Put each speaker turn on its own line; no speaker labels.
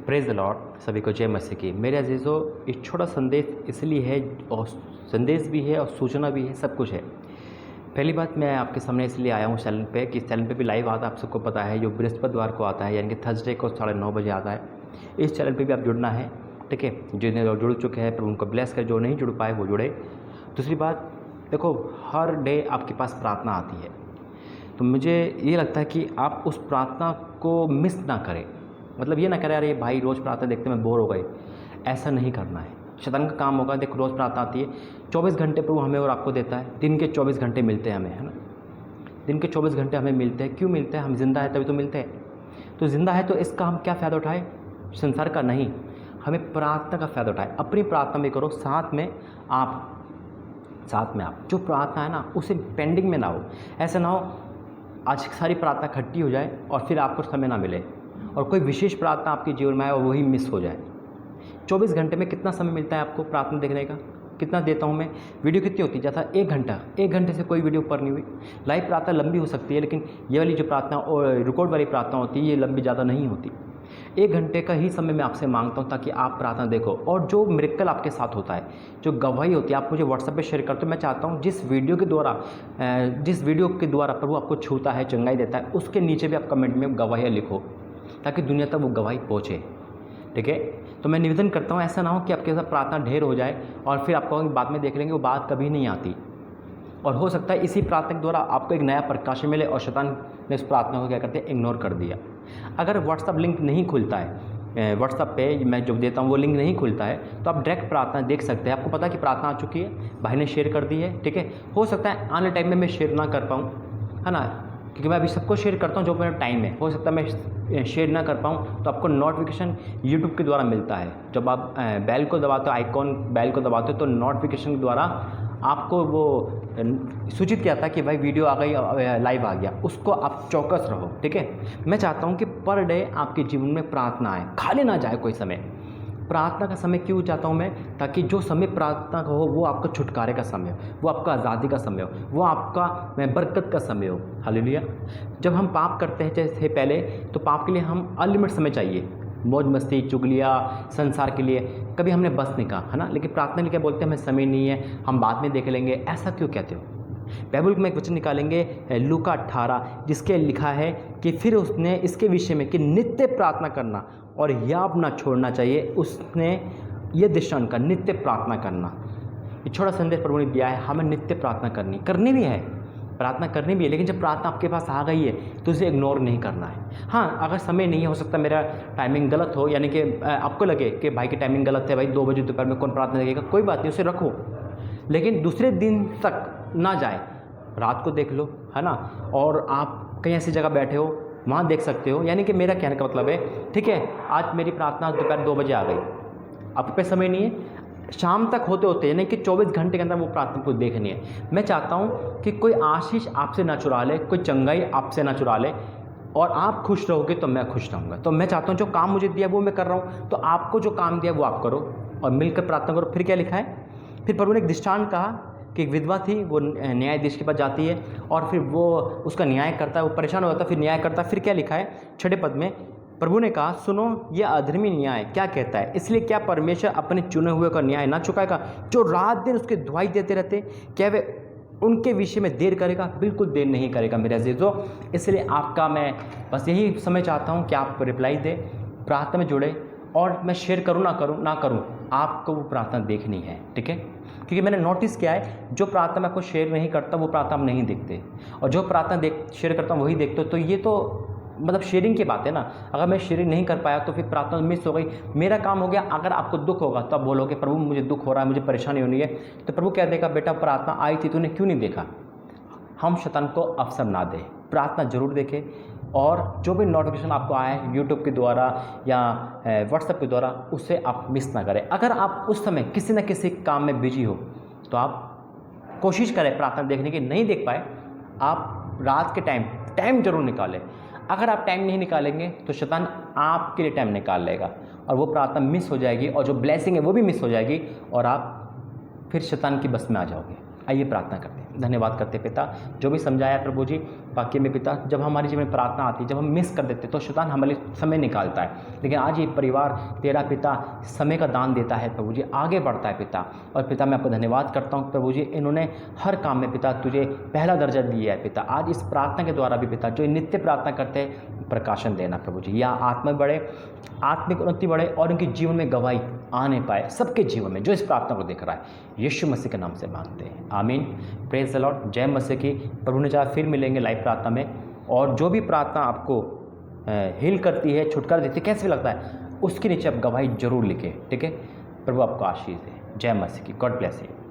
Praise the Lord. सभी को जय मसीह की। मेरे अजीज़ों, एक छोटा संदेश इसलिए है, और संदेश भी है और सूचना भी है, सब कुछ है। पहली बात, मैं आपके सामने इसलिए आया हूँ चैनल पे कि चैनल पे भी लाइव आता है, आप सबको पता है, जो बृहस्पतिवार को आता है, यानी कि थर्सडे को 9:30 बजे आता है। इस चैनल पे भी आप जुड़ना है, ठीक है। जिन्हें जुड़ चुके हैं पर उनको ब्लेस कर, जो नहीं जुड़ पाए वो जुड़े। दूसरी बात, देखो, हर डे आपके पास प्रार्थना आती है, तो मुझे ये लगता है कि आप उस प्रार्थना को मिस ना करें। मतलब ये ना करें अरे भाई रोज़ प्रार्थना देखते मैं बोर हो गई, ऐसा नहीं करना है। शैतान का काम होगा, देखो रोज़ प्रार्थना आती है, 24 घंटे प्रभु हमें और आपको देता है। दिन के 24 घंटे मिलते हैं हमें, है ना। दिन के 24 घंटे हमें मिलते हैं। क्यों मिलते हैं? हम जिंदा है तभी तो मिलते हैं। तो जिंदा है तो इसका हम क्या फ़ायदा उठाएं? संसार का नहीं, हमें प्रार्थना का फ़ायदा उठाएं। अपनी प्रार्थना भी करो, साथ में आप जो प्रार्थना है ना उसे पेंडिंग में ना हो। ऐसा ना हो आज सारी प्रार्थना इकट्ठी हो जाए और फिर आपको समय ना मिले और कोई विशेष प्रार्थना आपके जीवन में आए और वही मिस हो जाए। 24 घंटे में कितना समय मिलता है आपको प्रार्थना देखने का? कितना देता हूँ मैं? वीडियो कितनी होती है? जैसा 1 घंटे से कोई वीडियो ऊपर नहीं हुई। लाइव प्रार्थना लंबी हो सकती है, लेकिन ये वाली जो प्रार्थना और रिकॉर्ड वाली प्रार्थना होती है ये लंबी ज़्यादा नहीं होती। 1 घंटे का ही समय मैं आपसे मांगता हूँ ताकि आप प्रार्थना देखो। और जो मिरेकल आपके साथ होता है, जो गवाही होती है, आप मुझे व्हाट्सएप पे शेयर करते हो। मैं चाहता हूँ जिस वीडियो के द्वारा प्रभु आपको छूता है, चंगाई देता है, उसके नीचे भी आप कमेंट में गवाहियाँ लिखो ताकि दुनिया तक वो गवाही पहुँचे, ठीक है। तो मैं निवेदन करता हूँ ऐसा ना हो कि आपके साथ प्रार्थना ढेर हो जाए और फिर आप कहोगे बाद में देख लेंगे, वो बात कभी नहीं आती। और हो सकता है इसी प्रार्थना के द्वारा आपको एक नया प्रकाश मिले और शैतान ने उस प्रार्थना को क्या करते हैं, इग्नोर कर दिया। अगर व्हाट्सअप लिंक नहीं खुलता है, व्हाट्सअप पे मैं जो देता हूँ वो लिंक नहीं खुलता है, तो आप डायरेक्ट प्रार्थना देख सकते हैं। आपको पता है कि प्रार्थना आ चुकी है, भाई ने शेयर कर दी है, ठीक है। हो सकता है आने टाइम में मैं शेयर ना कर पाऊँ, है ना, क्योंकि मैं अभी सबको शेयर करता हूँ जो मेरा टाइम है। हो सकता है मैं शेयर ना कर पाऊँ, तो आपको नोटिफिकेशन यूट्यूब के द्वारा मिलता है। जब आप बेल को दबाते हो, आइकॉन बेल को दबाते हो, तो नोटिफिकेशन के द्वारा आपको वो सूचित किया था कि भाई वीडियो आ गई, लाइव आ गया। उसको आप चौकस रहो, ठीक है। मैं चाहता हूँ कि पर डे आपके जीवन में प्रार्थना आए, खाली ना जाए कोई समय। प्रार्थना का समय क्यों चाहता हूँ मैं? ताकि जो समय प्रार्थना का हो वो आपका छुटकारे का समय हो, वो आपका आज़ादी का समय हो, वो आपका बरकत का समय हो। हालेलुया। जब हम पाप करते हैं जैसे पहले, तो पाप के लिए हम अनलिमिट समय चाहिए, मौज मस्ती, चुगलिया, संसार के लिए कभी हमने बस नहीं कहा, है ना। लेकिन प्रार्थना के लिए क्या बोलते हैं? हमें समय नहीं है, हम बाद में देख लेंगे। ऐसा क्यों कहते हो? बाइबल में एक वचन निकालेंगे, लूका 18, जिसके लिखा है कि फिर उसने इसके विषय में कि नित्य प्रार्थना करना और याब ना छोड़ना चाहिए, उसने ये दृष्टांत का नित्य प्रार्थना करना। ये छोटा संदेश प्रभु ने दिया है, हमें नित्य प्रार्थना करनी भी है, प्रार्थना करनी भी है। लेकिन जब प्रार्थना आपके पास आ गई है तो उसे इग्नोर नहीं करना है। हाँ, अगर समय नहीं हो सकता, मेरा टाइमिंग गलत हो, यानी कि आपको लगे कि भाई की टाइमिंग गलत है, भाई 2 बजे दोपहर में कौन प्रार्थना देखेगा, कोई बात नहीं, उसे रखो। लेकिन दूसरे दिन तक ना जाए, रात को देख लो, है ना। और आप कहीं ऐसी जगह बैठे हो, वहाँ देख सकते हो। यानी कि मेरा कहने का मतलब है, ठीक है, आज मेरी प्रार्थना दोपहर 2 बजे आ गई, आपके पास समय नहीं है, शाम तक होते यानी कि 24 घंटे के अंदर वो प्रार्थना को देखनी है। मैं चाहता हूँ कि कोई आशीष आपसे ना चुरा ले, कोई चंगाई आपसे ना चुरा ले, और आप खुश रहोगे तो मैं खुश रहूँगा। तो मैं चाहता हूँ जो काम मुझे दिया वो मैं कर रहा हूँ, तो आपको जो काम दिया वो आप करो और मिलकर प्रार्थना करो। फिर क्या लिखा है? फिर प्रभु ने एक दृष्टांत कहा कि एक विधवा थी, वो न्यायाधीश के पास जाती है और फिर वो उसका न्याय करता है, वो परेशान हो जाता है, फिर न्याय करता है। फिर क्या लिखा है 6 पद में? प्रभु ने कहा, सुनो यह अधर्मी न्याय क्या कहता है, इसलिए क्या परमेश्वर अपने चुने हुए का न्याय ना चुकाएगा, जो रात दिन उसके दुहाई देते रहते? क्या वे उनके विषय में देर करेगा? बिल्कुल देर नहीं करेगा मेरे अजीजों। इसलिए आपका मैं बस यही समय चाहता हूँ कि आप रिप्लाई दें, प्रार्थना में जुड़े, और मैं शेयर करूँ ना करूँ, आपको वो प्रार्थना देखनी है, ठीक है। क्योंकि मैंने नोटिस किया है, जो प्रार्थना मैं आपको शेयर नहीं करता वो प्रार्थना आप नहीं देखते, और जो प्रार्थना शेयर करता हूँ वही देखते हो। तो ये तो मतलब शेयरिंग की बात है ना। अगर मैं शेयरिंग नहीं कर पाया तो फिर प्रार्थना मिस हो गई, मेरा काम हो गया। अगर आपको दुख होगा तो आप बोलोगे प्रभु मुझे दुख हो रहा है, मुझे परेशानी हो रही है, तो प्रभु क्या देगा, बेटा प्रार्थना आई थी तूने क्यों नहीं देखा। हम शैतान को अवसर ना दें, प्रार्थना जरूर देखें। और जो भी नोटिफिकेशन आपको आए यूट्यूब के द्वारा या व्हाट्सएप के द्वारा, उससे आप मिस ना करें। अगर आप उस समय किसी न किसी काम में बिजी हो तो आप कोशिश करें प्रार्थना देखने की। नहीं देख पाए, आप रात के टाइम जरूर निकालें। अगर आप टाइम नहीं निकालेंगे तो शैतान आपके लिए टाइम निकाल लेगा और वो प्रार्थना मिस हो जाएगी, और जो ब्लेसिंग है वो भी मिस हो जाएगी, और आप फिर शैतान की बस में आ जाओगे। आइए प्रार्थना करते हैं। धन्यवाद करते पिता, जो भी समझाया प्रभु जी। बाकी में पिता, जब हमारे जीवन में प्रार्थना आती है, जब हम मिस कर देते तो शैतान हमारे लिए समय निकालता है, लेकिन आज ये परिवार तेरा पिता समय का दान देता है प्रभु जी, आगे बढ़ता है पिता। और पिता मैं आपको धन्यवाद करता हूँ प्रभु जी, इन्होंने हर काम में पिता तुझे पहला दर्जा दिया है पिता। आज इस प्रार्थना के द्वारा भी पिता जो नित्य प्रार्थना करते हैं प्रकाशन देना प्रभु जी, या आत्मा बढ़े, आत्मिक उन्नति बढ़े और उनके जीवन में गवाही आने पाए सबके जीवन में जो इस प्रार्थना को देख रहा है। यीशु मसीह के नाम से मांगते हैं, आमीन। Praise the Lord. जय मसीह की। प्रभु ने चाहा फिर मिलेंगे लाइव प्रार्थना में, और जो भी प्रार्थना आपको हिल करती है, छुटकारा देती है, कैसे भी लगता है, उसके नीचे आप गवाही जरूर लिखें, ठीक है। प्रभु आपको आशीष दे। जय मसीह की। God bless you.